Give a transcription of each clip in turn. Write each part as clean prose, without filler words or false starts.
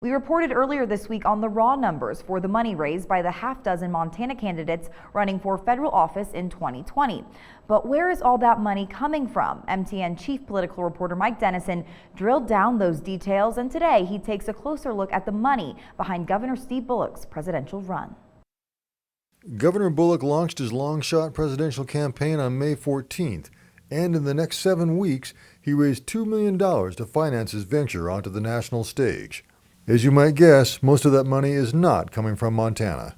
We reported earlier this week on the raw numbers for the money raised by the half-dozen Montana candidates running for federal office in 2020. But where is all that money coming from? MTN chief political reporter Mike Dennison drilled down those details, and today he takes a closer look at the money behind Governor Steve Bullock's presidential run. Governor Bullock launched his long-shot presidential campaign on May 14th, and in the next 7 weeks, he raised $2 million to finance his venture onto the national stage. As you might guess, most of that money is not coming from Montana.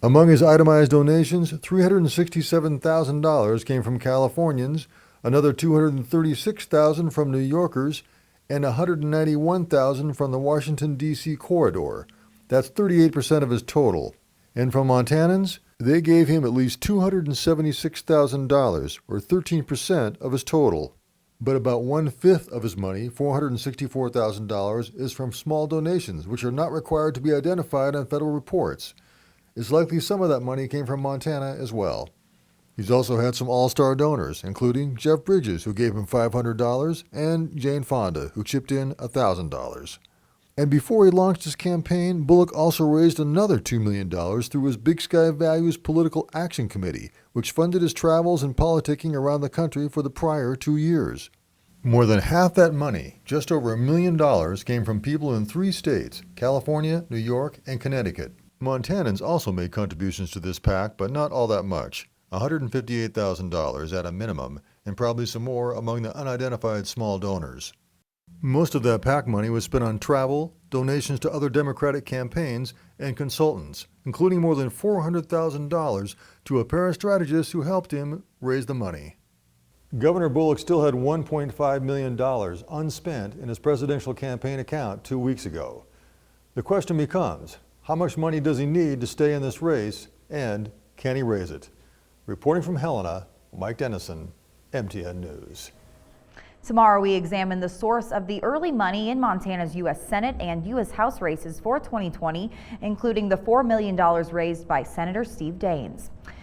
Among his itemized donations, $367,000 came from Californians, another $236,000 from New Yorkers, and $191,000 from the Washington, D.C. corridor. That's 38% of his total. And from Montanans, they gave him at least $276,000, or 13% of his total. But about 1/5 of his money, $464,000, is from small donations, which are not required to be identified on federal reports. It's likely some of that money came from Montana as well. He's also had some all-star donors, including Jeff Bridges, who gave him $500, and Jane Fonda, who chipped in $1,000. And before he launched his campaign, Bullock also raised another $2 million through his Big Sky Values Political Action Committee, which funded his travels and politicking around the country for the prior 2 years. More than half that money, just over $1 million, came from people in 3 states, California, New York, and Connecticut. Montanans also made contributions to this PAC, but not all that much, $158,000 at a minimum, and probably some more among the unidentified small donors. Most of that PAC money was spent on travel, donations to other Democratic campaigns, and consultants, including more than $400,000 to a pair of strategists who helped him raise the money. Governor Bullock still had $1.5 million unspent in his presidential campaign account 2 weeks ago. The question becomes, how much money does he need to stay in this race, and can he raise it? Reporting from Helena, Mike Dennison, MTN News. Tomorrow we examine the source of the early money in Montana's U.S. Senate and U.S. House races for 2020, including the $4 million raised by Senator Steve Daines.